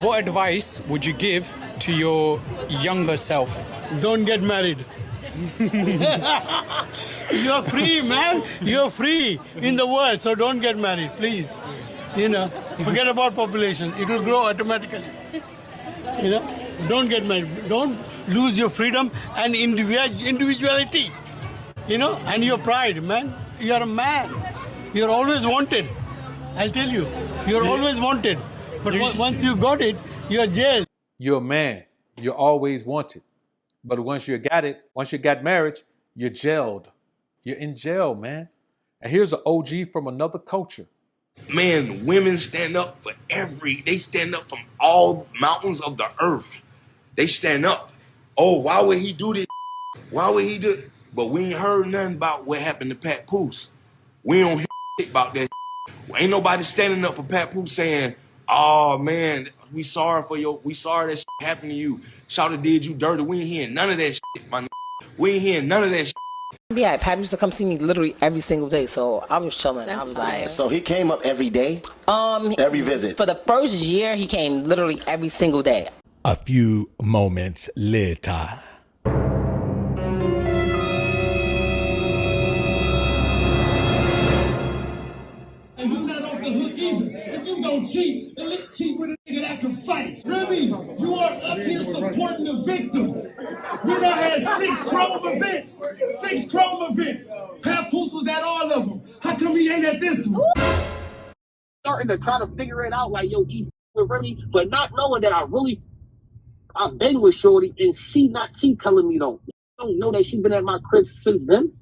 What advice would you give to your younger self? Don't get married. You're free, man. You're free in the world, so don't get married, please. Forget about population. It will grow automatically. Don't get married. Don't lose your freedom and individuality. And your pride, man. You're a man. You're always wanted. I'll tell you. You're always wanted. But once you got it, you're jailed. You're a man. You're always wanted. But once you got marriage, you're jailed. You're in jail, man. And here's an OG from another culture. Man, women stand up they stand up from all mountains of the earth. They stand up. Oh, why would he do this? Why would he do it? But we ain't heard nothing about what happened to Papoose. We don't hear about that. Ain't nobody standing up for Papoose saying, oh man, we sorry that shit happened to you. Shawty did you dirty. We ain't hearing none of that shit, my nigga. We ain't hearing none of that shit. Yeah, Pat used to come see me literally every single day, so I was chilling. I was like, so he came up every day? Every visit? For the first year, he came literally every single day. A few moments later. And I'm not off the hook either. If you gon' cheat, then let's cheat with a nigga that can fight. Remy, you are up here supporting the victim. We done had 6 chrome events. 6 chrome events. Papoose was at all of them. How come he ain't at this one? Starting to try to figure it out, like, yo, he with Remy, but not knowing that I've been with Shorty, and she telling me though. I don't know that she been at my crib since then.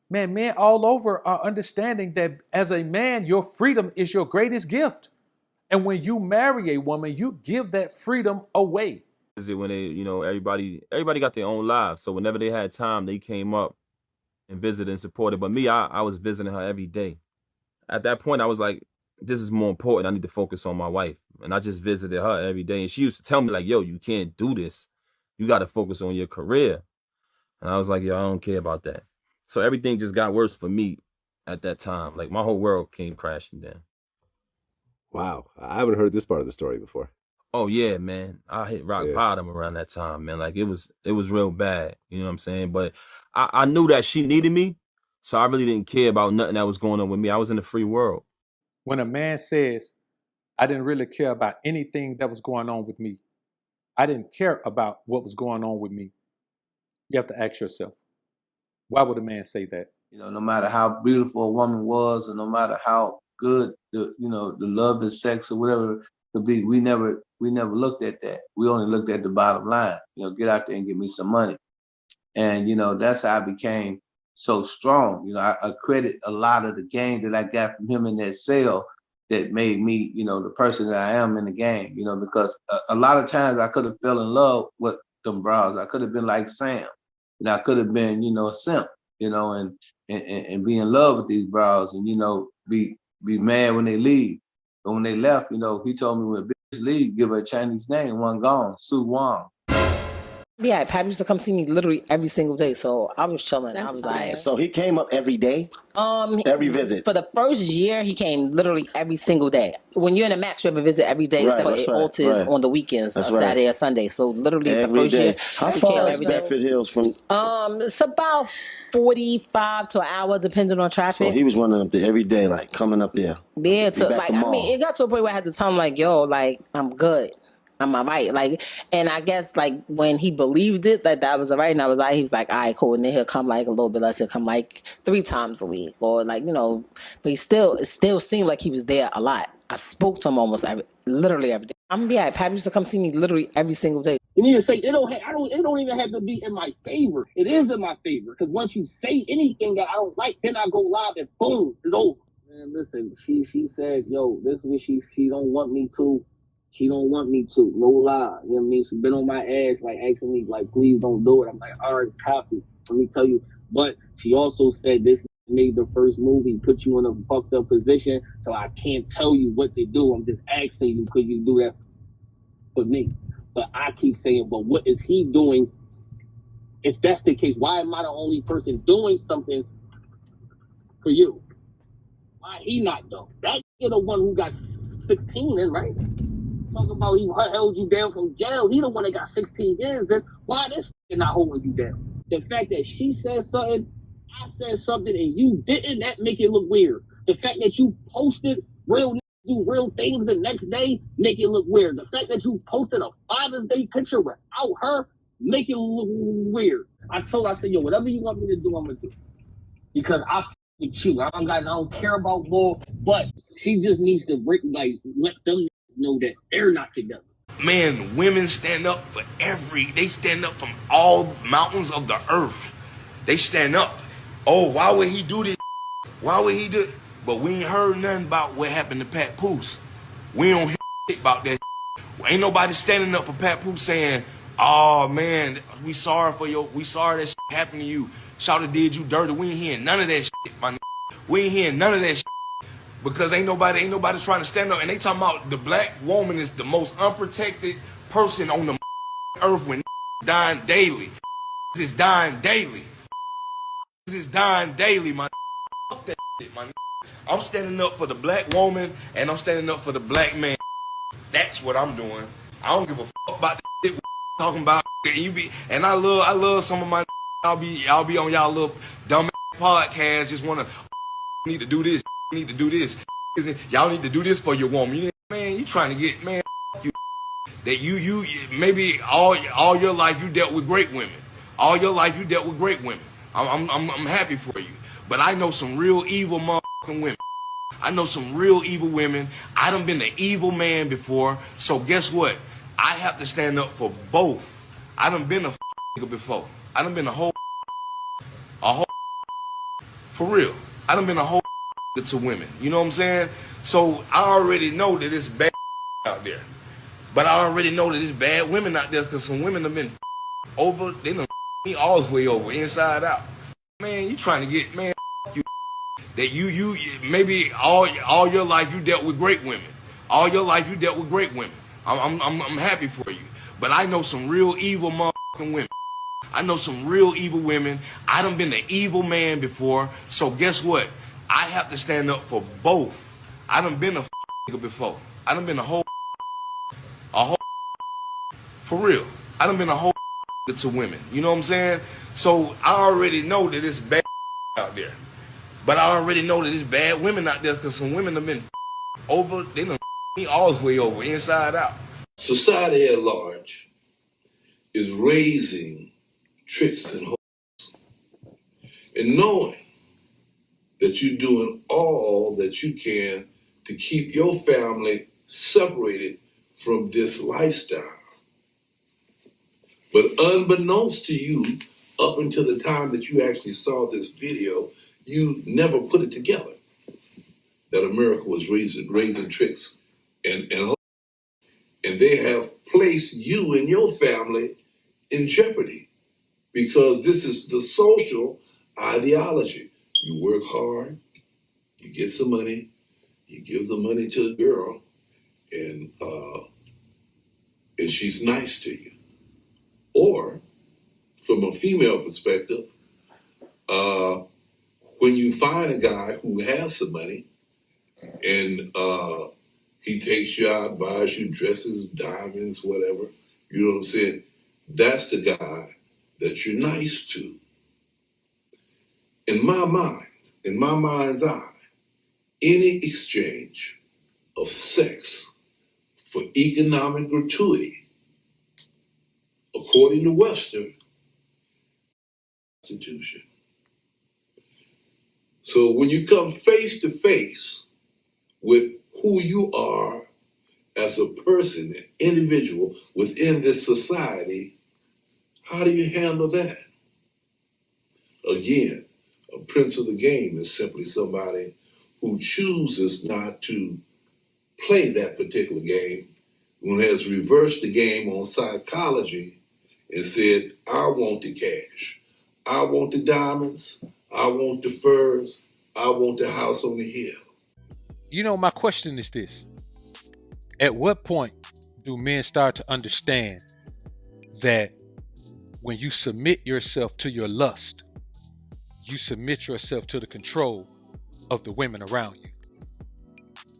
Man, men all over are understanding that as a man, your freedom is your greatest gift. And when you marry a woman, you give that freedom away. Is it when they, everybody got their own lives. So whenever they had time, they came up and visited and supported. But me, I was visiting her every day. At that point, I was like, this is more important. I need to focus on my wife. And I just visited her every day. And she used to tell me like, yo, you can't do this. You got to focus on your career. And I was like, yo, I don't care about that. So everything just got worse for me at that time. Like my whole world came crashing down. Wow. I haven't heard this part of the story before. Oh yeah, man. I hit rock bottom around that time, man. Like it was real bad. You know what I'm saying? But I knew that she needed me. So I really didn't care about nothing that was going on with me. I was in the free world. When a man says, I didn't really care about anything that was going on with me, I didn't care about what was going on with me, you have to ask yourself, why would a man say that? No matter how beautiful a woman was, or no matter how good the love and sex or whatever it could be, we never looked at that. We only looked at the bottom line. Get out there and get me some money. And that's how I became so strong. I credit a lot of the game that I got from him in that cell that made me, the person that I am in the game. Because a lot of times I could have fell in love with them bras. I could have been like Sam. I could have been, a simp, and be in love with these bras and, be mad when they leave. But when they left, he told me when bitch leave, give her a Chinese name, one gone, Su Wang. Yeah, Pat used to come see me literally every single day, so I was chilling. I was like, so he came up every day? Every visit? For the first year, he came literally every single day. When you're in a max, you have a visit every day, except for it alters on the weekends, Saturday or Sunday. So literally every the first day. year, how he far came is every day. Bedford Hills from? It's about 45 to an hour, depending on traffic. So he was running up there every day, like coming up there. Yeah, it got to a point where I had to tell him like, yo, like I'm good. I'm all right. Like, and I guess like when he believed it that was all right, and I was like, he was like, all right, cool. And then he'll come like a little bit less. He'll come like 3 times a week, or like but it still seemed like he was there a lot. I spoke to him literally every day. Pat used to come see me literally every single day. You need to say it don't even have to be in my favor. It is in my favor because once you say anything that I don't like, then I go live and boom, it's over. Man, listen, she said, yo, this is what she don't want me to. She don't want me to, no lie. You know what I mean? She's been on my ass, like asking me, like, please don't do it. I'm like, all right, copy. Let me tell you. But she also said this made the first movie, put you in a fucked up position, so I can't tell you what to do. I'm just asking you, could you do that for me? But I keep saying, but what is he doing? If that's the case, why am I the only person doing something for you? Why he not though? That you're the one who got 16 in, right? talking about he held you down from jail. He the one that got 16 years. And why this not holding you down? The fact that she said something, I said something, and you didn't, that make it look weird. The fact that you posted real do real things the next day make it look weird. The fact that you posted a Father's Day picture without her make it look weird. I said, yo, whatever you want me to do, I'm gonna do. Because I with you. I don't care about more, but she just needs to let them know that they're not together. Man, women stand up for they stand up from all mountains of the earth. They stand up. Oh, why would he do this? Why would he do it? But we ain't heard nothing about what happened to Papoose. We don't hear shit about that. Ain't nobody standing up for Papoose saying, oh man, we sorry that shit happened to you. Shawty did you dirty. We ain't hearing none of that shit, my nigga. We ain't hearing none of that shit. Because ain't nobody trying to stand up. And they talking about the black woman is the most unprotected person on the earth when dying daily. Is dying daily. Is dying daily, my fuck that shit, my. I'm standing up for the black woman and I'm standing up for the black man. That's what I'm doing. I don't give a fuck about that shit talking about. And I love some of my. I'll be on y'all little dumb podcast. Just wanna need to do this. Need to do this. Y'all need to do this for your woman. Man, you trying to get you. That you maybe all your life you dealt with great women. All your life you dealt with great women. I'm happy for you. But I know some real evil motherfucking women. I know some real evil women. I done been an evil man before. So guess what? I have to stand up for both. I done been a nigga before. I done been a whole for real. I done been a whole to women. You know what I'm saying? So I already know that it's bad out there. But I already know that it's bad women out there because some women have been over. They done me all the way over, inside out. Man, you trying to get you that you maybe all your life you dealt with great women. All your life you dealt with great women. I'm happy for you. But I know some real evil motherfucking women. I know some real evil women. I done been an evil man before. So guess what? I have to stand up for both. I done been a nigga before. I done been a whole for real. I done been a whole to women. You know what I'm saying? So I already know that it's bad out there. But I already know that it's bad women out there because some women have been over. They done me all the way over, inside out. Society at large is raising tricks and hoes. And knowing that you're doing all that you can to keep your family separated from this lifestyle. But unbeknownst to you, up until the time that you actually saw this video, you never put it together that America was raising tricks and they have placed you and your family in jeopardy because this is the social ideology. You work hard, you get some money, you give the money to a girl, and she's nice to you. Or, from a female perspective, when you find a guy who has some money and he takes you out, buys you dresses, diamonds, whatever, you know what I'm saying? That's the guy that you're nice to. In my mind's eye, any exchange of sex for economic gratuity, according to Western Constitution. So when you come face to face with who you are as a person, an individual within this society, how do you handle that? Again, a prince of the game is simply somebody who chooses not to play that particular game, who has reversed the game on psychology and said, I want the cash. I want the diamonds. I want the furs. I want the house on the hill. You know, my question is this. At what point do men start to understand that when you submit yourself to your lust, you submit yourself to the control of the women around you,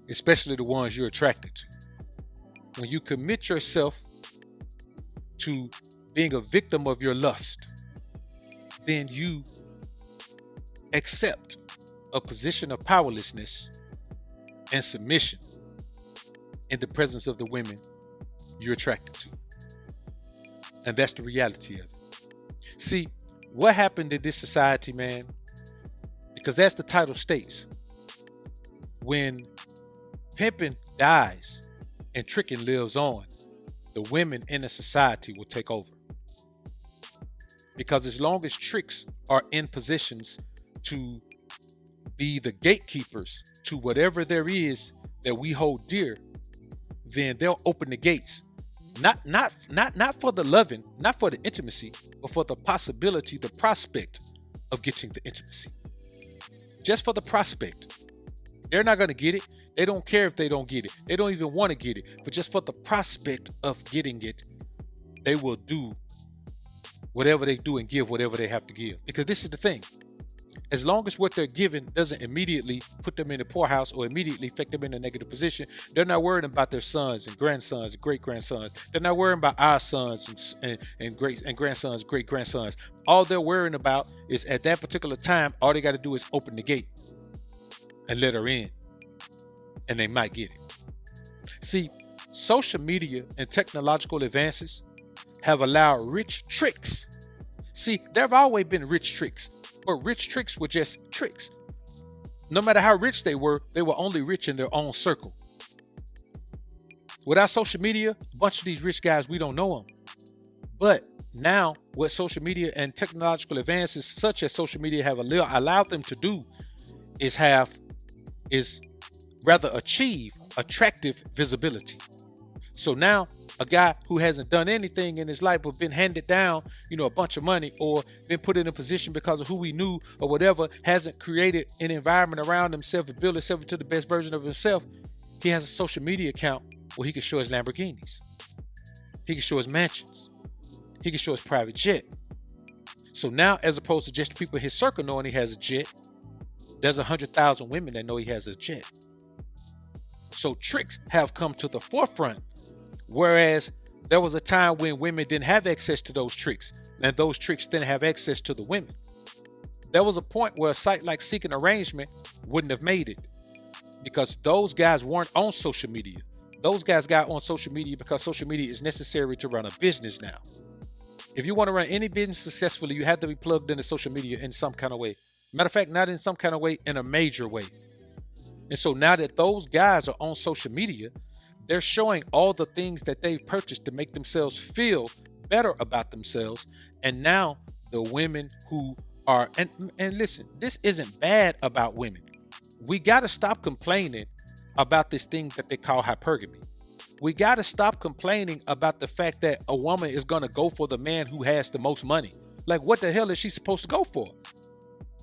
especially the ones you're attracted to? when you commit yourself to being a victim of your lust, then you accept a position of powerlessness and submission in the presence of the women you're attracted to. And that's the reality of it. See, what happened in this society, man, because as the title states, when pimping dies and tricking lives on, the women in the society will take over. Because as long as tricks are in positions to be the gatekeepers to whatever there is that we hold dear, then they'll open the gates. Not for the loving, not for the intimacy, but for the possibility, the prospect of getting the intimacy. Just for the prospect. They're not going to get it. They don't care if they don't get it. They don't even want to get it. But just for the prospect of getting it, they will do whatever they do and give whatever they have to give. Because this is the thing. As long as what they're given doesn't immediately put them in the poorhouse or immediately affect them in a negative position, they're not worrying about their sons and grandsons and great-grandsons. They're not worrying about our sons and grandsons, great-grandsons. All they're worrying about is at that particular time, all they got to do is open the gate and let her in, and they might get it. See, social media and technological advances have allowed rich tricks. See, there have always been rich tricks. But rich tricks were just tricks. No matter how rich they were only rich in their own circle. Without social media, a bunch of these rich guys, we don't know them. But now, what social media and technological advances such as social media have allowed them to do is achieve attractive visibility. So now, a guy who hasn't done anything in his life but been handed down, a bunch of money or been put in a position because of who he knew or whatever, hasn't created an environment around himself and built himself into the best version of himself. He has a social media account where he can show his Lamborghinis. He can show his mansions. He can show his private jet. So now, as opposed to just the people in his circle knowing he has a jet, there's 100,000 women that know he has a jet. So tricks have come to the forefront. Whereas there was a time when women didn't have access to those tricks, and those tricks didn't have access to the women. There was a point where a site like Seeking Arrangement wouldn't have made it because those guys weren't on social media. Those guys got on social media because social media is necessary to run a business now. If you want to run any business successfully, you have to be plugged into social media in some kind of way. Matter of fact, not in some kind of way, in a major way. And so now that those guys are on social media, they're showing all the things that they've purchased to make themselves feel better about themselves. And now the women who are, and listen, this isn't bad about women. We got to stop complaining about this thing that they call hypergamy. We got to stop complaining about the fact that a woman is going to go for the man who has the most money. Like, what the hell is she supposed to go for?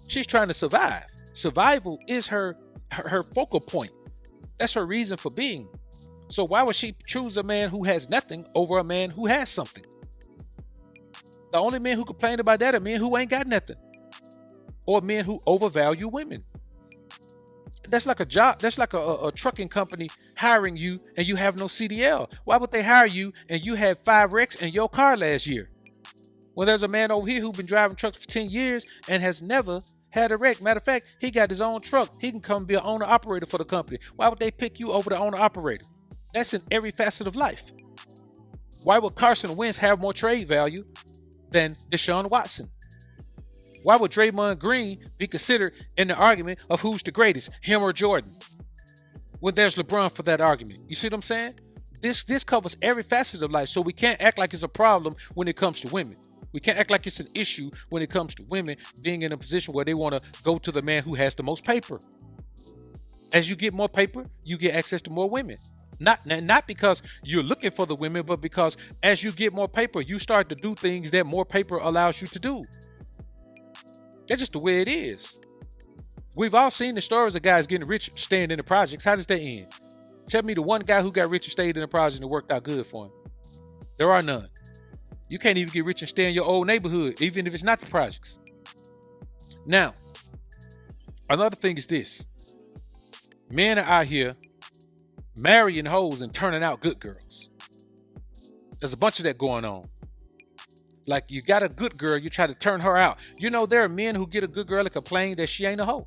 She's trying to survive. Survival is her focal point. That's her reason for being. So why would she choose a man who has nothing over a man who has something? The only men who complain about that are men who ain't got nothing. Or men who overvalue women. That's like a job. That's like a trucking company hiring you and you have no CDL. Why would they hire you and you had 5 wrecks in your car last year? Well, there's a man over here who's been driving trucks for 10 years and has never had a wreck. Matter of fact, he got his own truck. He can come be an owner-operator for the company. Why would they pick you over the owner-operator? That's in every facet of life. Why would Carson Wentz have more trade value than Deshaun Watson? Why would Draymond Green be considered in the argument of who's the greatest, him or Jordan? When there's LeBron for that argument. You see what I'm saying? This covers every facet of life, so we can't act like it's a problem when it comes to women. We can't act like it's an issue when it comes to women being in a position where they want to go to the man who has the most paper. As you get more paper, you get access to more women. Not because you're looking for the women, but because as you get more paper, you start to do things that more paper allows you to do. That's just the way it is. We've all seen the stories of guys getting rich staying in the projects. How does that end? Tell me the one guy who got rich and stayed in the project and it worked out good for him. There are none. You can't even get rich and stay in your old neighborhood, even if it's not the projects. Now, another thing is this. Men are out here marrying hoes and turning out good girls. There's a bunch of that going on. Like, you got a good girl, you try to turn her out. You know, there are men who get a good girl and complain that she ain't a hoe.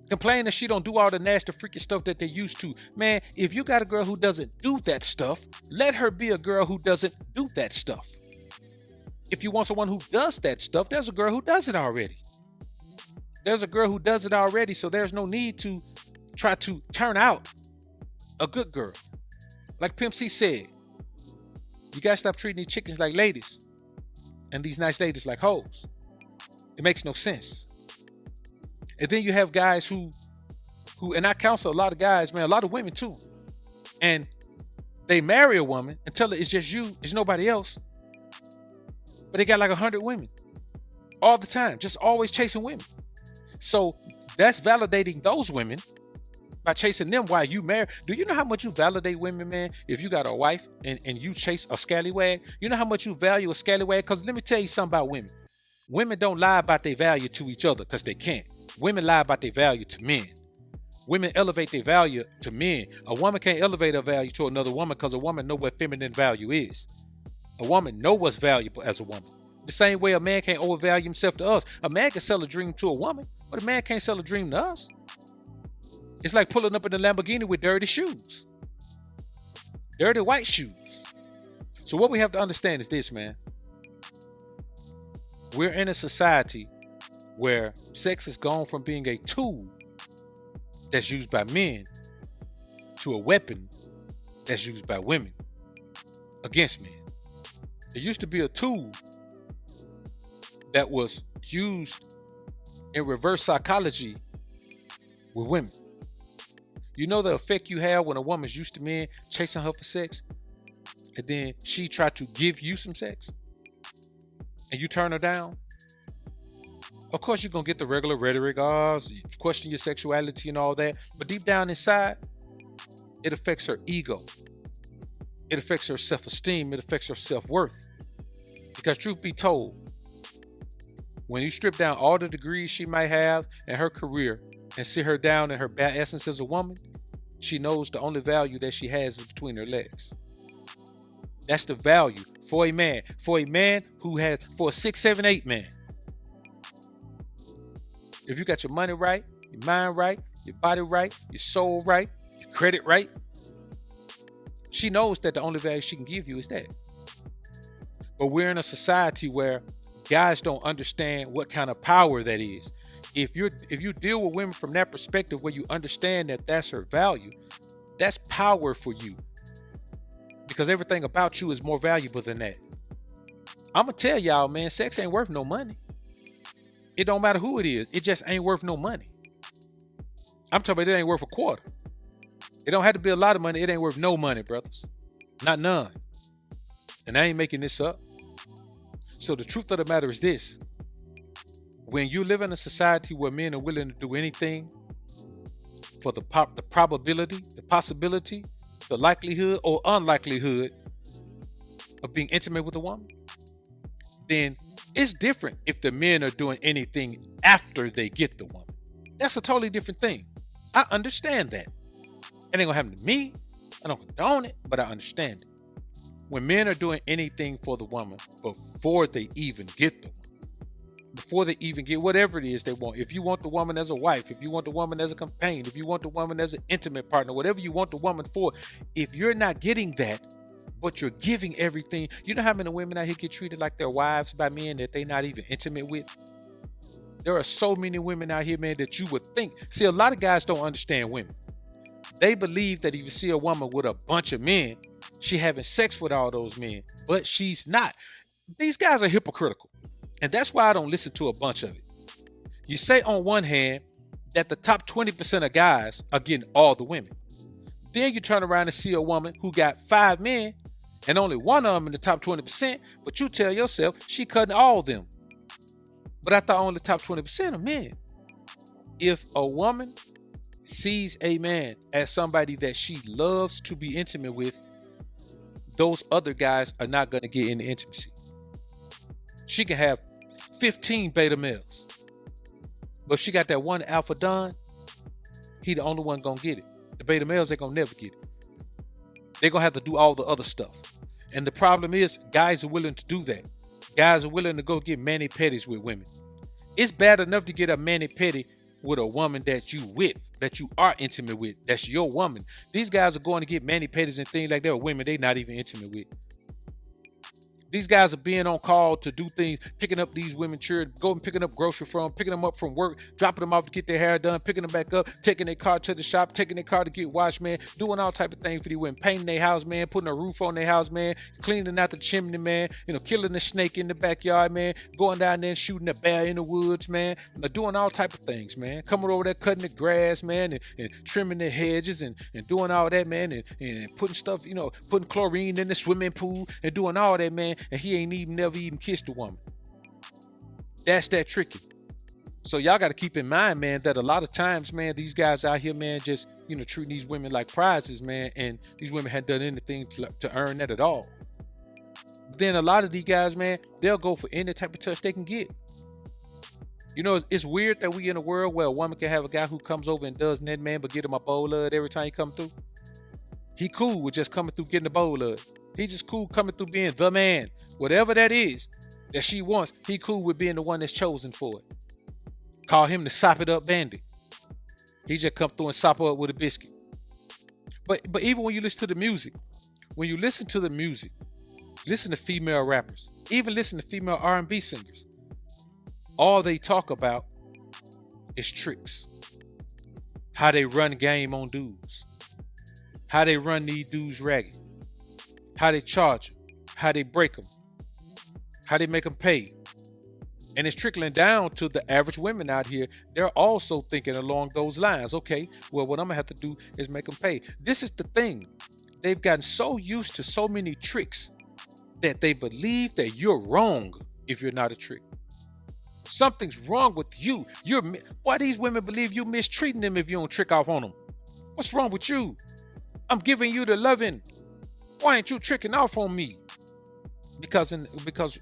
Complain that she don't do all the nasty, freaky stuff that they used to. Man, if you got a girl who doesn't do that stuff, let her be a girl who doesn't do that stuff. If you want someone who does that stuff, there's a girl who does it already. There's a girl who does it already, so there's no need to try to turn out a good girl. Like Pimp C said, you gotta stop treating these chickens like ladies and these nice ladies like hoes. It makes no sense. And then you have guys who, and I counsel a lot of guys, man, a lot of women too. And they marry a woman and tell her it's just you, it's nobody else. But they got like 100 women all the time, just always chasing women. So that's validating those women by chasing them while you marry. Do you know how much you validate women, man? If you got a wife and you chase a scallywag, you know how much you value a scallywag? Because let me tell you something about women. Women don't lie about their value to each other because they can't. Women lie about their value to men. Women elevate their value to men. A woman can't elevate her value to another woman because a woman knows what feminine value is. A woman knows what's valuable as a woman. The same way a man can't overvalue himself to us. A man can sell a dream to a woman, but a man can't sell a dream to us. It's like pulling up in a Lamborghini with dirty shoes. Dirty white shoes. So what we have to understand is this, man. We're in a society where sex has gone from being a tool that's used by men to a weapon that's used by women against men. It used to be a tool that was used in reverse psychology with women. You know the effect you have when a woman's used to men chasing her for sex, and then she tried to give you some sex, and you turn her down? Of course, you're going to get the regular rhetoric, question your sexuality and all that. But deep down inside, it affects her ego. It affects her self-esteem. It affects her self-worth. Because truth be told, when you strip down all the degrees she might have in her career and sit her down in her bad essence as a woman, she knows the only value that she has is between her legs. That's the value for a man. For a man who has, for a 6, 7, 8 man. If you got your money right, your mind right, your body right, your soul right, your credit right, she knows that the only value she can give you is that. But we're in a society where guys don't understand what kind of power that is. If you deal with women from that perspective where you understand that that's her value, that's power for you. Because everything about you is more valuable than that. I'm going to tell y'all, man, sex ain't worth no money. It don't matter who it is. It just ain't worth no money. I'm talking about it ain't worth a quarter. It don't have to be a lot of money. It ain't worth no money, brothers. Not none. And I ain't making this up. So the truth of the matter is this. When you live in a society where men are willing to do anything for the probability, the possibility, the likelihood or unlikelihood of being intimate with a woman, then it's different if the men are doing anything after they get the woman. That's a totally different thing. I understand that. It ain't gonna happen to me. I don't condone it, but I understand it. When men are doing anything for the woman before they even get the woman, before they even get whatever it is they want. If you want the woman as a wife, if you want the woman as a companion, if you want the woman as an intimate partner, whatever you want the woman for, if you're not getting that, but you're giving everything. You know how many women out here get treated like their wives by men that they're not even intimate with? There are so many women out here, man, that you would think. See, a lot of guys don't understand women. They believe that if you see a woman with a bunch of men, she having sex with all those men, but she's not. These guys are hypocritical. And that's why I don't listen to a bunch of it. You say on one hand that the top 20% of guys are getting all the women. Then you turn around and see a woman who got 5 men and only one of them in the top 20%, but you tell yourself she cutting all of them. But I thought only the top 20% are men. If a woman sees a man as somebody that she loves to be intimate with, those other guys are not going to get into intimacy. She can have 15 beta males, but if she got that one alpha don, he the only one gonna get it. The beta males ain't gonna never get it. They're gonna have to do all the other stuff. And the problem is, guys are willing to do that. Guys are willing to go get mani-pedis with women. It's bad enough to get a mani-pedi with a woman that you are intimate with. That's your woman. These guys are going to get mani-pedis and things like that with women they're not even intimate with. These guys are being on call to do things, picking up these women, going picking up grocery from, picking them up from work, dropping them off to get their hair done, picking them back up, taking their car to the shop, taking their car to get washed, man, doing all type of things for these women, painting their house, man, putting a roof on their house, man, cleaning out the chimney, man, killing the snake in the backyard, man, going down there and shooting a bear in the woods, man, doing all type of things, man, coming over there cutting the grass, man, and trimming the hedges and doing all that, man, and putting stuff, putting chlorine in the swimming pool and doing all that, man. And he ain't never even kissed a woman. That's that tricky. So y'all got to keep in mind, man, that a lot of times, man, these guys out here, man, just, treating these women like prizes, man, and these women hadn't done anything to earn that at all. Then a lot of these guys, man, they'll go for any type of touch they can get. It's weird that we in a world where a woman can have a guy who comes over and does that, man, but get him a bowl of it every time he come through. He cool with just coming through getting a bowl of it. He just cool coming through being the man. Whatever that is that she wants, he cool with being the one that's chosen for it. Call him the sop it up bandit. He just come through and sop her up with a biscuit. But even when you listen to the music, listen to female rappers, even listen to female R&B singers, all they talk about is tricks. How they run game on dudes. How they run these dudes ragged. How they charge them, how they break them, how they make them pay. And it's trickling down to the average women out here. They're also thinking along those lines. Okay, well, what I'm gonna have to do is make them pay. This is the thing. They've gotten so used to so many tricks that they believe that you're wrong if you're not a trick. Something's wrong with you. Why these women believe you mistreating them if you don't trick off on them? What's wrong with you? I'm giving you the loving. Why ain't you tricking off on me? Because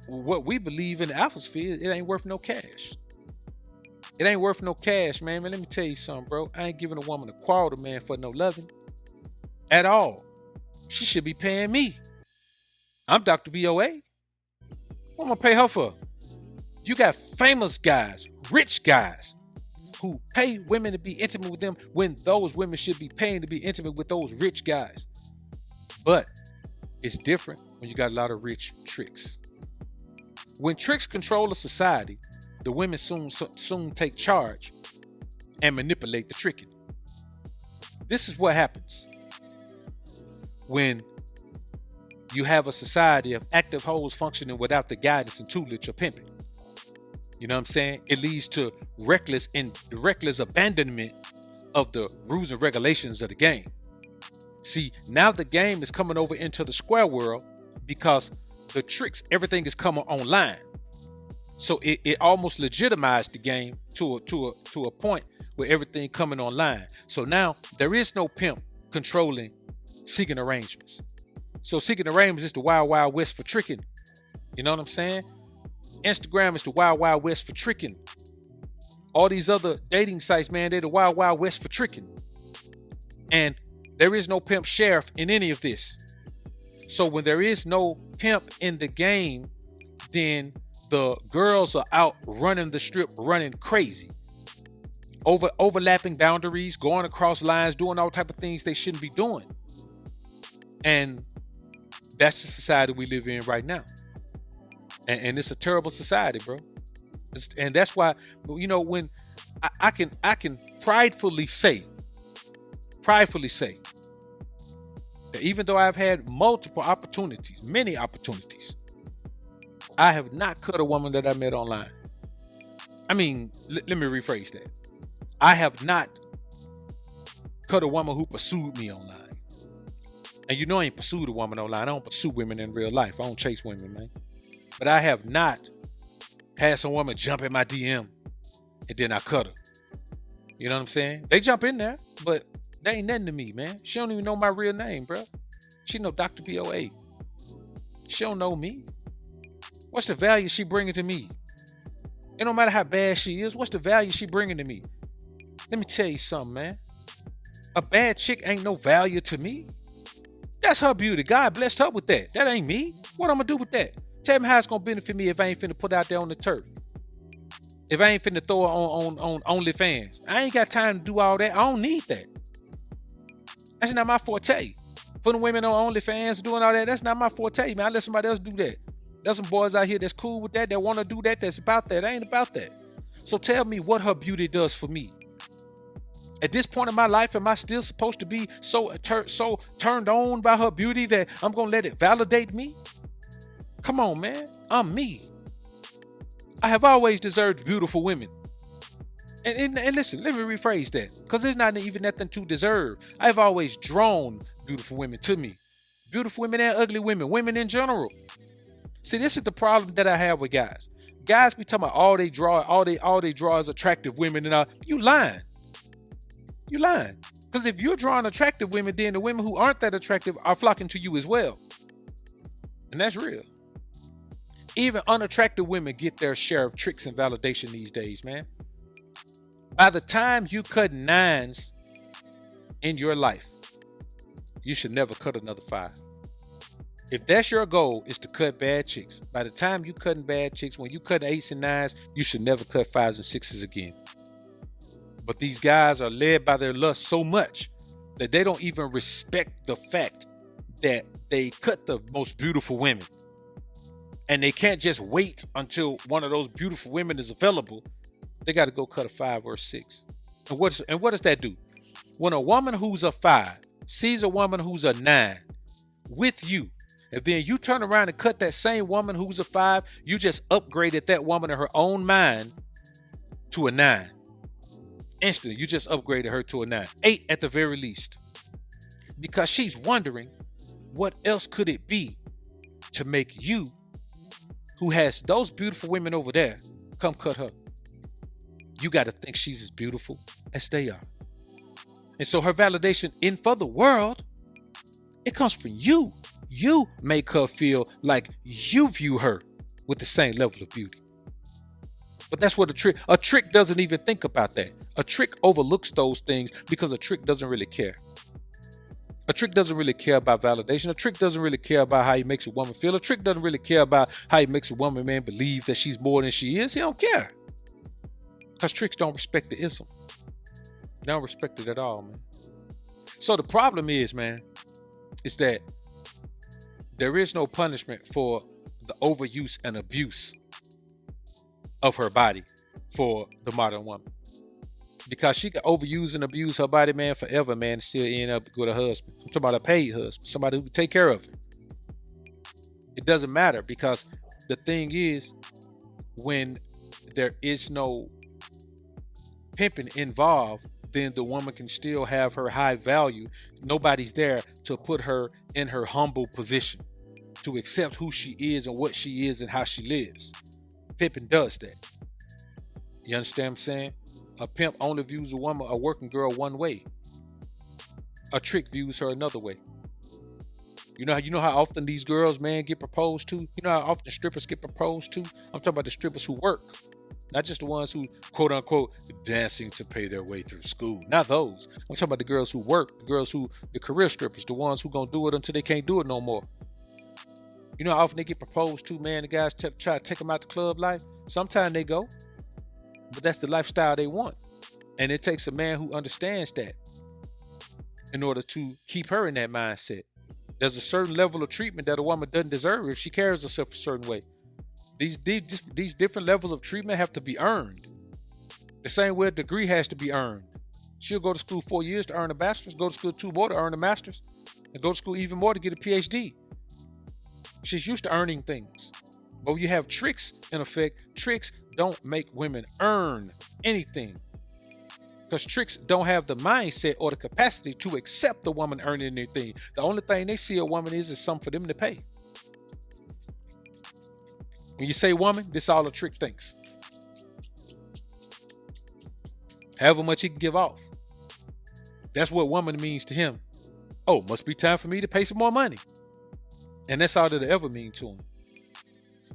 what we believe in the atmosphere, it ain't worth no cash. It ain't worth no cash, man. Let me tell you something, bro. I ain't giving a woman a quarter, man, for no loving at all. She should be paying me. I'm Dr. BOA. What am I gonna pay her for? You got famous guys, rich guys, who pay women to be intimate with them when those women should be paying to be intimate with those rich guys. But it's different when you got a lot of rich tricks. When tricks control a society, the women soon take charge and manipulate the tricking. This is what happens when you have a society of active hoes functioning without the guidance and tutelage of pimping. You know what I'm saying? It leads to reckless abandonment of the rules and regulations of the game. See, now the game is coming over into the square world because the tricks, everything is coming online. So it almost legitimized the game to a point where everything coming online. So now there is no pimp controlling seeking arrangements. So seeking arrangements is the wild, wild west for tricking. You know what I'm saying? Instagram is the wild, wild west for tricking. All these other dating sites, man, they're the wild, wild west for tricking. And there is no pimp sheriff in any of this. So when there is no pimp in the game, then the girls are out running the strip, running crazy. Overlapping boundaries, going across lines, doing all type of things they shouldn't be doing. And that's the society we live in right now. And it's a terrible society, bro. And that's why, when I can pridefully say that even though I've had multiple opportunities, many opportunities, I have not cut a woman that I met online. I mean, let me rephrase that. I have not cut a woman who pursued me online. And I ain't pursued a woman online. I don't pursue women in real life. I don't chase women, man. But I have not had some woman jump in my DM and then I cut her. You know what I'm saying? They jump in there, but they ain't nothing to me, man. She don't even know my real name, bro. She know Dr. BOA. She don't know me. What's the value she bringing to me? It don't matter how bad she is. What's the value she bringing to me? Let me tell you something, man. A bad chick ain't no value to me. That's her beauty. God blessed her with that. That ain't me. What I'm gonna do with that? Tell me how it's gonna benefit me if I ain't finna put it out there on the turf. If I ain't finna throw it on OnlyFans. I ain't got time to do all that. I don't need that. That's not my forte. Putting women on OnlyFans, doing all that, that's not my forte, man. I let somebody else do that. There's some boys out here that's cool with that, that want to do that, that's about that. I ain't about that. So tell me what her beauty does for me. At this point in my life, am I still supposed to be so turned on by her beauty that I'm going to let it validate me? Come on, man. I'm me. I have always deserved beautiful women. And listen, let me rephrase that, because there's not even nothing to deserve. I've always drawn beautiful women to me. Beautiful women and ugly women, women in general. See, this is the problem that I have with guys. Guys be talking about all they draw is attractive women, and you lying. You lying. Because if you're drawing attractive women, then the women who aren't that attractive are flocking to you as well. And that's real. Even unattractive women get their share of tricks and validation these days, man. By the time you cut 9s in your life, you should never cut another 5. If that's your goal, is to cut bad chicks. By the time you cutting bad chicks, when you cut 8s and 9s, you should never cut 5s and 6s again. But these guys are led by their lust so much that they don't even respect the fact that they cut the most beautiful women. And they can't just wait until one of those beautiful women is available. They got to go cut a 5 or a 6. And what does that do? When a woman who's a 5 sees a woman who's a 9 with you, and then you turn around and cut that same woman who's a 5, you just upgraded that woman in her own mind to a 9. Instantly, you just upgraded her to a 9. 8 at the very least. Because she's wondering, what else could it be to make you, who has those beautiful women over there, come cut her? You got to think she's as beautiful as they are. And so her validation for the world, it comes from you. You make her feel like you view her with the same level of beauty. But that's what a trick doesn't even think about that. A trick overlooks those things because a trick doesn't really care. A trick doesn't really care about validation. A trick doesn't really care about how he makes a woman feel. A trick doesn't really care about how he makes a woman, man, believe that she's more than she is. He don't care. Because tricks don't respect the ism. They don't respect it at all, man. So the problem is, man, is that there is no punishment for the overuse and abuse of her body for the modern woman. Because she can overuse and abuse her body, man, forever, man, and still end up with a husband. I'm talking about a paid husband, somebody who can take care of it. It doesn't matter, because the thing is, when there is no pimping involved, then the woman can still have her high value. Nobody's there to put her in her humble position, to accept who she is and what she is and how she lives. Pimping does that. You understand what I'm saying? A pimp only views a working girl one way. A trick views her another way. You know how often these girls, man, get proposed to? You know how often strippers get proposed to? I'm talking about the strippers who work. Not just the ones who, quote unquote, dancing to pay their way through school. Not those. I'm talking about the girls who work, the career strippers, the ones who gonna do it until they can't do it no more. You know how often they get proposed to, man? The guys try to take them out the club life. Sometimes they go, but that's the lifestyle they want. And it takes a man who understands that in order to keep her in that mindset. There's a certain level of treatment that a woman doesn't deserve if she carries herself a certain way. These different levels of treatment have to be earned. The same way a degree has to be earned. She'll go to school 4 years to earn a bachelor's, go to school 2 more to earn a master's, and go to school even more to get a PhD. She's used to earning things. But when you have tricks, in effect, tricks don't make women earn anything. Because tricks don't have the mindset or the capacity to accept the woman earning anything. The only thing they see a woman is something for them to pay. When you say woman, this all a trick thinks. However much he can give off. That's what woman means to him. Oh, must be time for me to pay some more money. And that's all that'll ever mean to him.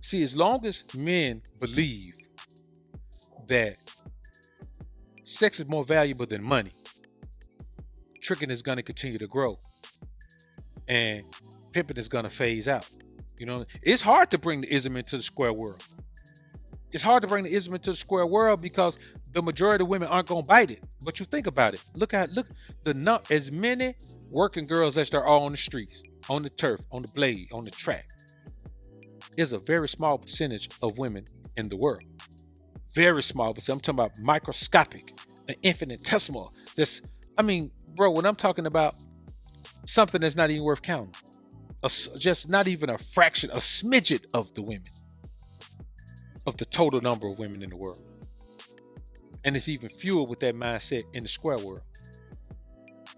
See, as long as men believe that sex is more valuable than money, tricking is going to continue to grow. and pimping is gonna phase out. You know, it's hard to bring the ism into the square world. It's hard to bring the ism into the square world because the majority of women aren't gonna bite it. But you think about it. Look as many working girls as there are on the streets, on the turf, on the blade, on the track. Is a very small percentage of women in the world. Very small percentage. I'm talking about microscopic, an infinitesimal. Bro, when I'm talking about something that's not even worth counting, just not even a fraction, a smidget of the women, of the total number of women in the world. And it's even fewer with that mindset in the square world.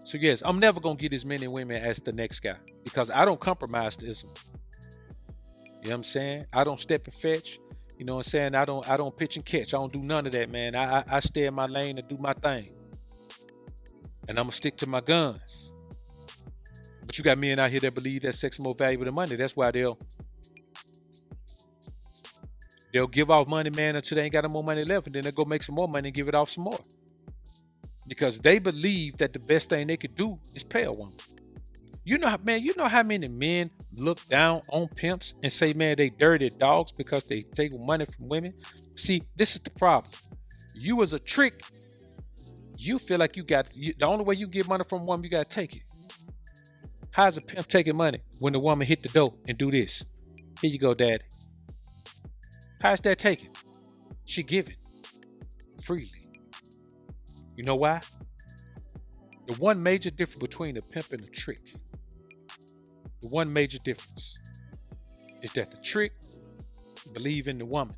So yes, I'm never gonna get as many women as the next guy because I don't compromise the ism. You know what I'm saying? I don't step and fetch. You know what I'm saying? I don't pitch and catch. I don't do none of that, man. I stay in my lane and do my thing. And I'm gonna stick to my guns. But you got men out here that believe that sex is more valuable than money. That's why they'll give off money, man, until they ain't got no more money left, and then they'll go make some more money and give it off some more. Because they believe that the best thing they could do is pay a woman. You know how many men look down on pimps and say, man, they dirty dogs because they take money from women? See, this is the problem. You as a trick, you feel like the only way you get money from a woman, you got to take it. How's a pimp taking money when the woman hit the door and do this? Here you go, daddy. How's that taken? She give it freely. You know why? The one major difference between a pimp and a trick, the one major difference is that the trick believes in the woman.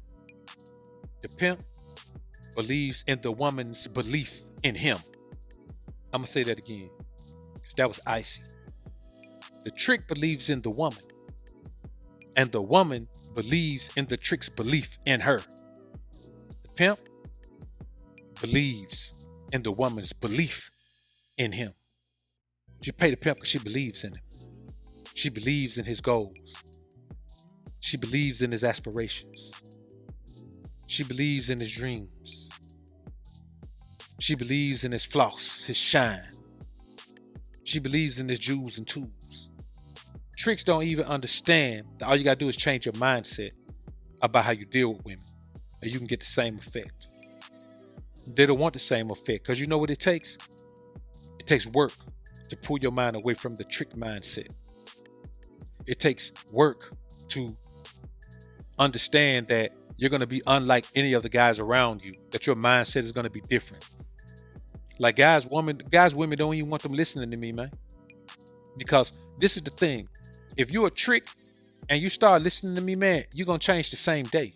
The pimp believes in the woman's belief in him. I'm going to say that again because that was icy. The trick believes in the woman, and the woman believes in the trick's belief in her. The pimp believes in the woman's belief in him. She pay the pimp because she believes in him. She believes in his goals. She believes in his aspirations. She believes in his dreams. She believes in his floss, his shine. She believes in his jewels and tools. Tricks don't even understand that all you gotta do is change your mindset about how you deal with women, and you can get the same effect. They don't want the same effect because you know what it takes? It takes work to pull your mind away from the trick mindset. It takes work to understand that you're gonna be unlike any of the guys around you, that your mindset is gonna be different. Like women don't even want them listening to me, man. Because this is the thing. If you're a trick and you start listening to me, man, you're going to change the same day.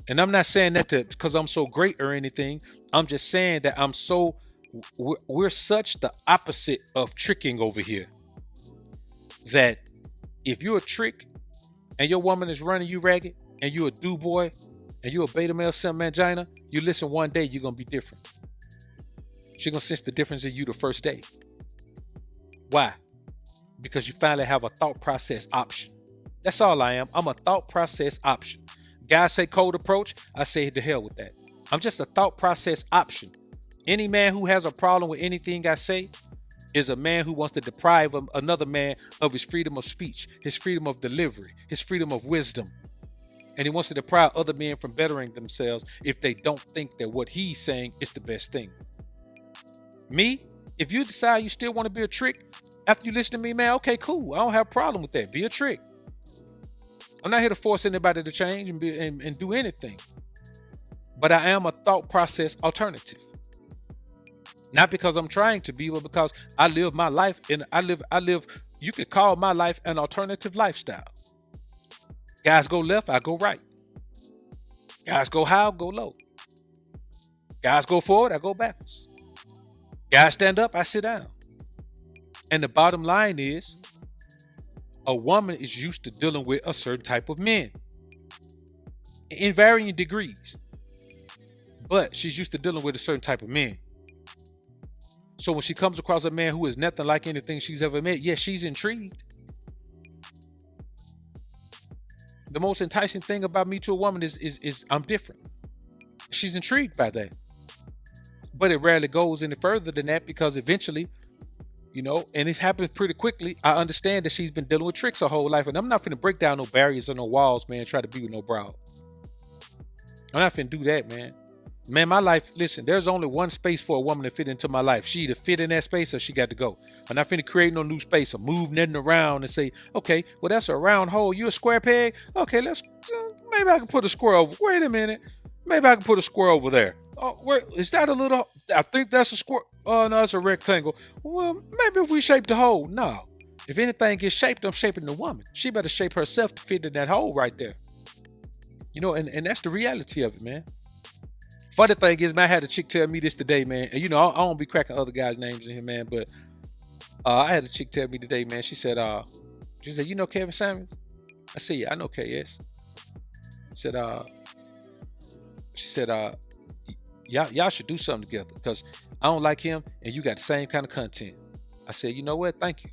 And I'm not saying that because I'm so great or anything. I'm just saying that we're such the opposite of tricking over here. That if you're a trick and your woman is running you ragged and you're a do boy and you're a beta male simp mangina, you listen one day, you're going to be different. She's going to sense the difference in you the first day. Why? Because you finally have a thought process option. That's all I am. I'm a thought process option. Guys say cold approach. I say to hell with that. I'm just a thought process option. Any man who has a problem with anything I say is a man who wants to deprive another man of his freedom of speech, his freedom of delivery, his freedom of wisdom. And he wants to deprive other men from bettering themselves if they don't think that what he's saying is the best thing. Me, if you decide you still want to be a trick, after you listen to me, man, okay, cool. I don't have a problem with that. Be a trick. I'm not here to force anybody to change and do anything. But I am a thought process alternative. Not because I'm trying to be, but because I live my life and I live, you could call my life an alternative lifestyle. Guys go left, I go right. Guys go high, I go low. Guys go forward, I go backwards. Guys stand up, I sit down. And the bottom line is, a woman is used to dealing with a certain type of men in varying degrees, but she's used to dealing with a certain type of men. So when she comes across a man who is nothing like anything she's ever met, yes, she's intrigued. The most enticing thing about me to a woman is I'm different. She's intrigued by that. But it rarely goes any further than that because eventually You know, and it happens pretty quickly. I understand that she's been dealing with tricks her whole life, and I'm not finna break down no barriers or no walls, man. Try to be with no broad. I'm not finna do that, man. Man, my life, listen, there's only one space for a woman to fit into my life. She either fit in that space or she got to go. I'm not finna create no new space or move nothing around and say, okay, well, that's a round hole. You a square peg? Okay, maybe I can put a square over. Wait a minute. Maybe I can put a square over there. Oh, where is that a little? I think that's a square. Oh, no, it's a rectangle. Well, maybe if we shape the hole. No. If anything gets shaped, I'm shaping the woman. She better shape herself to fit in that hole right there. You know, and that's the reality of it, man. Funny thing is, man, I had a chick tell me this today, man. And, you know, I don't be cracking other guys' names in here, man. But I had a chick tell me today, man. She said, you know Kevin Samuels? I said, yeah, I know KS. She said, y'all should do something together because I don't like him and you got the same kind of content. I said, you know what? Thank you.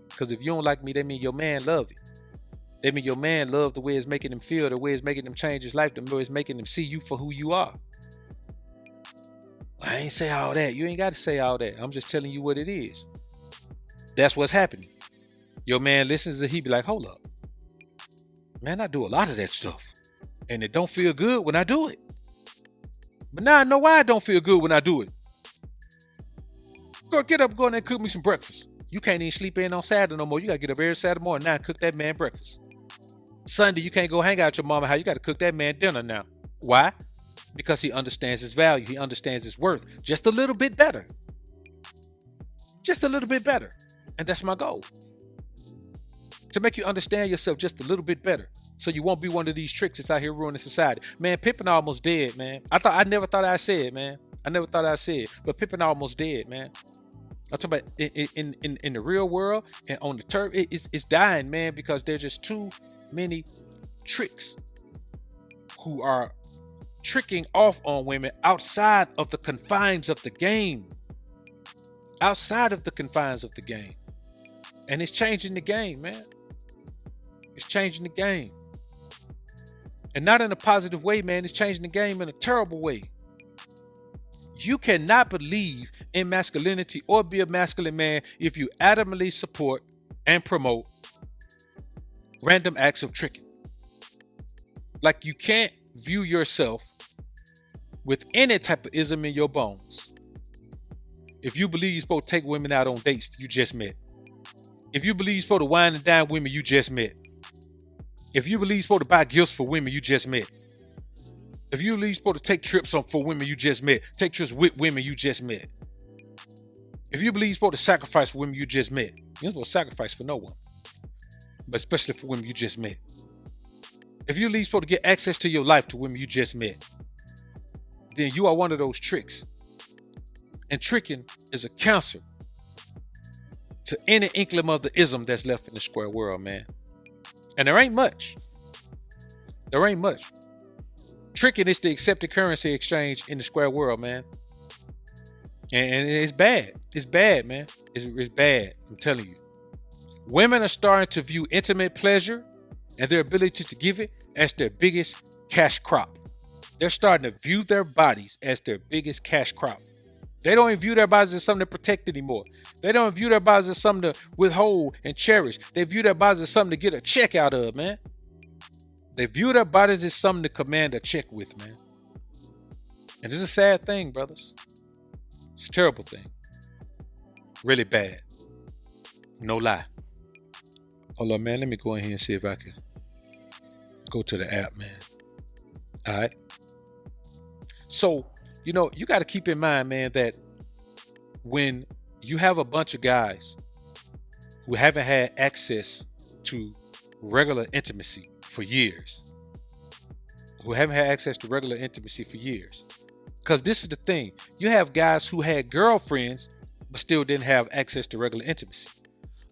Because if you don't like me, that means your man love it. That means your man love the way it's making him feel, the way it's making him change his life, the way it's making him see you for who you are. I ain't say all that. You ain't got to say all that. I'm just telling you what it is. That's what's happening. Your man listens and he be like, hold up. Man, I do a lot of that stuff. And it don't feel good when I do it. But now I know why it don't feel good when I do it. Girl, get up, go in there and cook me some breakfast. You can't even sleep in on Saturday no more. You got to get up every Saturday morning now and cook that man breakfast. Sunday, you can't go hang out at your mama house. You got to cook that man dinner now. Why? Because he understands his value. He understands his worth just a little bit better. Just a little bit better. And that's my goal. To make you understand yourself just a little bit better. So you won't be one of these tricks that's out here ruining society. Man, Pimpin' almost dead, man. I never thought I'd say it, man. I never thought I'd say it. But Pimpin' almost dead, man. I'm talking about in the real world and on the turf, it's dying, man, because there's just too many tricks who are tricking off on women outside of the confines of the game. Outside of the confines of the game. And it's changing the game, man. It's changing the game. And not in a positive way, man. It's changing the game in a terrible way. You cannot believe in masculinity or be a masculine man if you adamantly support and promote random acts of tricking. Like you can't view yourself with any type of ism in your bones. If you believe you're supposed to take women out on dates you just met. If you believe you're supposed to wine and dine women you just met. If you believe you're supposed to buy gifts for women you just met. If you believe you're supposed to take trips for women you just met. Take trips with women you just met. If you believe you're supposed to sacrifice for women you just met. You're not supposed to sacrifice for no one. But especially for women you just met. If you believe you're supposed to get access to your life to women you just met. Then you are one of those tricks. And tricking is a cancer to any inkling of the ism that's left in the square world, man. And there ain't much. There ain't much. Tricking is the accepted currency exchange in the square world, man. And it's bad. It's bad, man. It's bad. I'm telling you. Women are starting to view intimate pleasure and their ability to give it as their biggest cash crop. They're starting to view their bodies as their biggest cash crop. They don't even view their bodies as something to protect anymore. They don't view their bodies as something to withhold and cherish. They view their bodies as something to get a check out of, man. They view their bodies as something to command a check with, man. And this is a sad thing, brothers. It's a terrible thing. Really bad. No lie. Hold on, man. Let me go in here and see if I can go to the app, man. All right. So, you know, you got to keep in mind, man, that when you have a bunch of guys who haven't had access to regular intimacy for years, because this is the thing. You have guys who had girlfriends but still didn't have access to regular intimacy.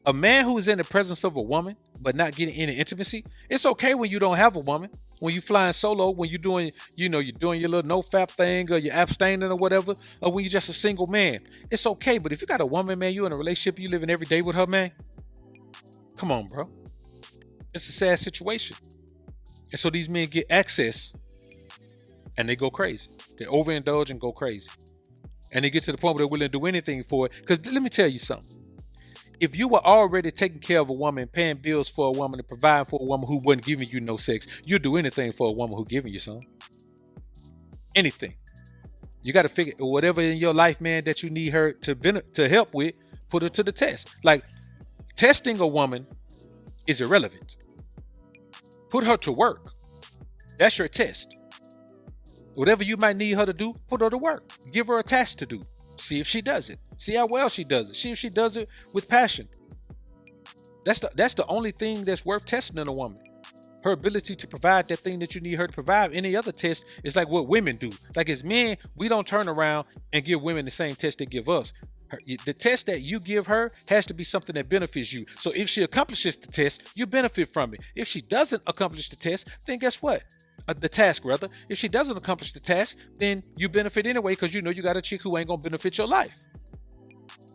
A man who is in the presence of a woman but not getting any intimacy, it's okay when you don't have a woman. When you flying solo, when you're doing, you're doing your little no-fap thing or you're abstaining or whatever, or when you're just a single man, it's okay. But if you got a woman, man, you in a relationship, you living every day with her, man, come on, bro. It's a sad situation. And so these men get access and they go crazy. They overindulge and go crazy. And they get to the point where they're willing to do anything for it. Because let me tell you something. If you were already taking care of a woman, paying bills for a woman, and providing for a woman who wasn't giving you no sex, you'd do anything for a woman who giving you some. Anything. You got to figure whatever in your life, man, that you need her to help with, put her to the test. Like, testing a woman is irrelevant. Put her to work. That's your test. Whatever you might need her to do, put her to work. Give her a task to do. See if she does it. See how well she does it. See if she does it with passion. That's the only thing that's worth testing in a woman. Her ability to provide that thing that you need her to provide. Any other test is like what women do. Like as men, we don't turn around and give women the same test they give us. The test that you give her has to be something that benefits you. So if she accomplishes the test, you benefit from it. If she doesn't accomplish the test, then guess what? The task, rather. If she doesn't accomplish the task, then you benefit anyway because you know you got a chick who ain't going to benefit your life.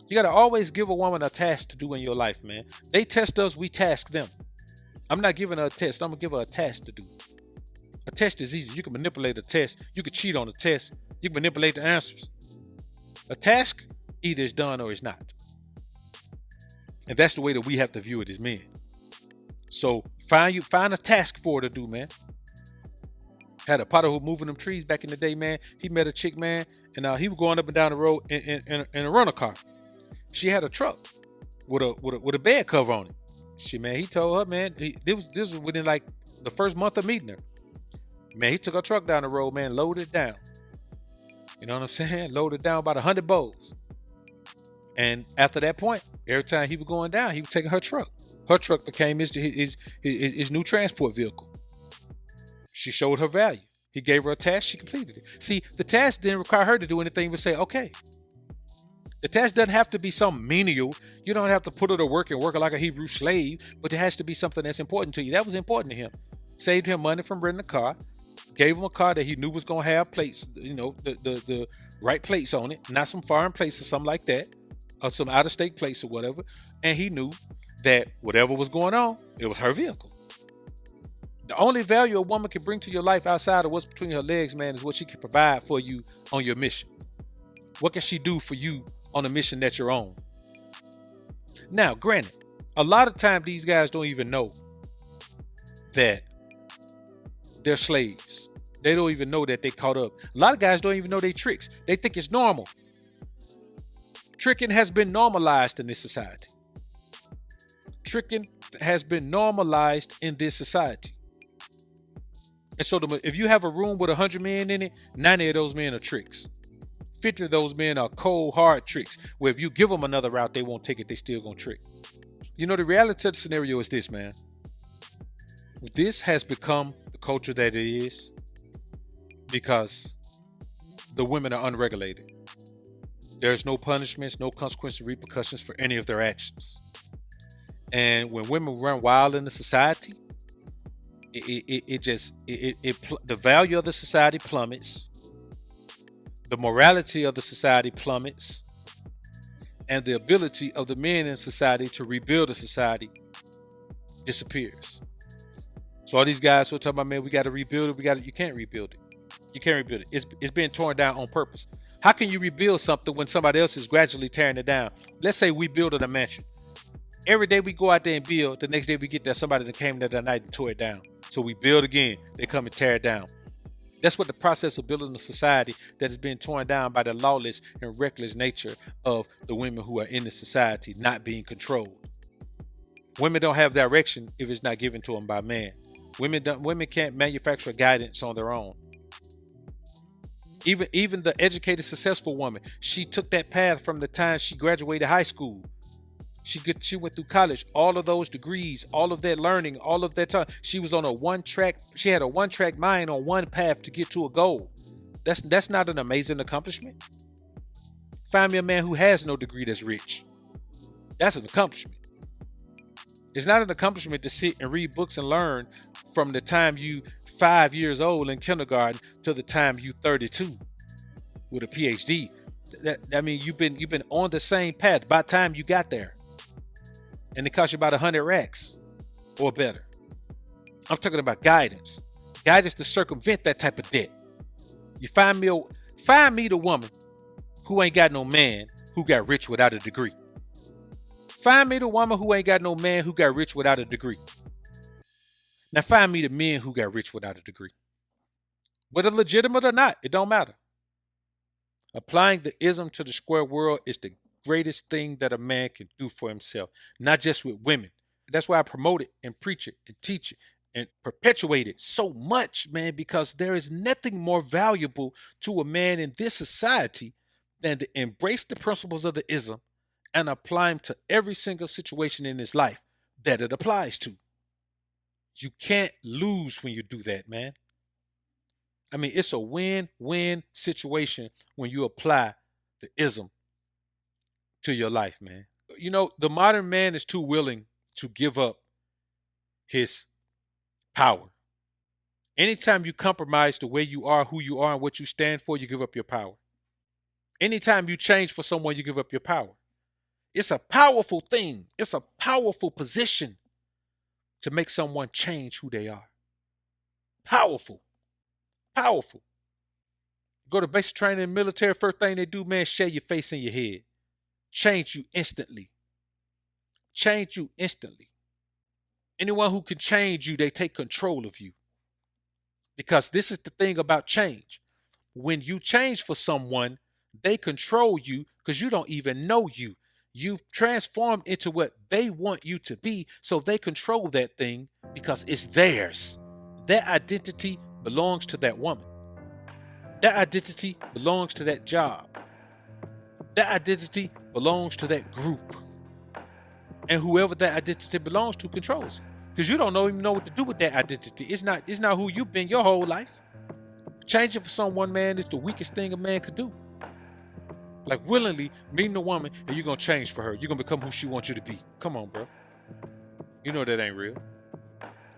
You got to always give a woman a task to do in your life, man. They test us, we task them. I'm not giving her a test. I'm going to give her a task to do. A test is easy. You can manipulate a test. You can cheat on a test. You can manipulate the answers. A task either is done or it's not. And that's the way that we have to view it as men. So find a task for her to do, man. Had a potter who moving them trees back in the day, man. He met a chick, man, and he was going up and down the road in a rental car. She had a truck with a bed cover on it. He told her, man, this was within like the first month of meeting her. Man, he took her truck down the road, man, loaded it down. You know what I'm saying? Loaded down about 100 bowls. And after that point, every time he was going down, he was taking her truck. Her truck became his new transport vehicle. She showed her value. He gave her a task. She completed it. See, the task didn't require her to do anything but say, okay. The task doesn't have to be some menial. You don't have to put her to work and work like a Hebrew slave, but it has to be something that's important to you. That was important to him. Saved him money from renting a car. Gave him a car that he knew was going to have plates, you know, the right plates on it, not some foreign plates or something like that, or some out-of-state plates or whatever. And he knew that whatever was going on, it was her vehicle. The only value a woman can bring to your life outside of what's between her legs, man, is what she can provide for you on your mission. What can she do for you on a mission that you're on? Now, granted, a lot of times these guys don't even know that they're slaves. They don't even know that they caught up. A lot of guys don't even know they tricks. They think it's normal. Tricking has been normalized in this society. Tricking has been normalized in this society. And so if you have a room with 100 men in it, 90 of those men are tricks. 50 of those men are cold, hard tricks, where if you give them another route, they won't take it. They still gonna trick. You know, the reality of the scenario is this, man. This has become the culture that it is because the women are unregulated. There's no punishments, no consequences, repercussions for any of their actions. And when women run wild in the society, the value of the society plummets. The morality of the society plummets, and the ability of the men in society to rebuild a society disappears. So all these guys who are talking about, man, we got to rebuild it. You can't rebuild it. You can't rebuild it. It's being torn down on purpose. How can you rebuild something when somebody else is gradually tearing it down? Let's say we build a mansion. Every day we go out there and build. The next day we get there, somebody that came there that night and tore it down. So we build again. They come and tear it down. That's what the process of building a society that is being torn down by the lawless and reckless nature of the women who are in the society not being controlled. Women don't have direction if it's not given to them by man. Women can't manufacture guidance on their own. Even the educated, successful woman, she took that path from the time she graduated high school. She went through college, all of those degrees, all of that learning, all of that time. She was on she had a one-track mind on one path to get to a goal. That's not an amazing accomplishment. Find me a man who has no degree that's rich. That's an accomplishment. It's not an accomplishment to sit and read books and learn from the time you 5 years old in kindergarten to the time you 32 with a PhD. I mean, you've been on the same path by the time you got there. And it costs you about 100 racks or better. I'm talking about guidance. Guidance to circumvent that type of debt. You find me the woman who ain't got no man who got rich without a degree. Find me the woman who ain't got no man who got rich without a degree. Now find me the men who got rich without a degree. Whether legitimate or not, it don't matter. Applying the ism to the square world is the greatest thing that a man can do for himself, not just with women. That's why I promote it and preach it and teach it and perpetuate it so much, man, because there is nothing more valuable to a man in this society than to embrace the principles of the ism and apply them to every single situation in his life that it applies to. You can't lose when you do that, man. I mean, it's a win-win situation when you apply the ism to your life, man. You know, the modern man is too willing to give up his power. Anytime you compromise the way you are, who you are, and what you stand for, you give up your power. Anytime you change for someone, you give up your power. It's a powerful thing. It's a powerful position to make someone change who they are. Powerful. Powerful. Go to basic training in the military, first thing they do, man, shave your face and your head. Change you instantly. Change you instantly. Anyone who can change you, they take control of you. Because this is the thing about change. When you change for someone, they control you because you don't even know you. You transform into what they want you to be, so they control that thing because it's theirs. That identity belongs to that woman. That identity belongs to that job. That identity belongs to that group. And whoever that identity belongs to controls it. Because you don't even know what to do with that identity. It's not who you've been your whole life. Changing for someone, man, is the weakest thing a man could do. Like willingly meeting a woman and you're going to change for her. You're going to become who she wants you to be. Come on, bro. You know that ain't real.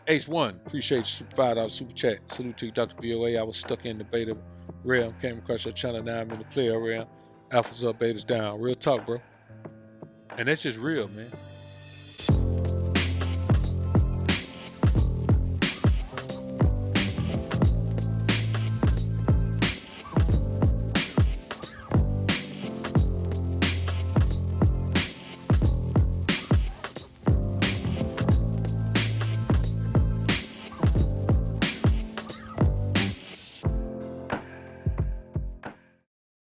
Ace One, appreciate you. $5 super chat. Salute to you, Dr. BOA. I was stuck in the beta realm. Came across your channel. Now I'm in the player realm. Alpha's up, beta's down. Real talk, bro. And that's just real, man.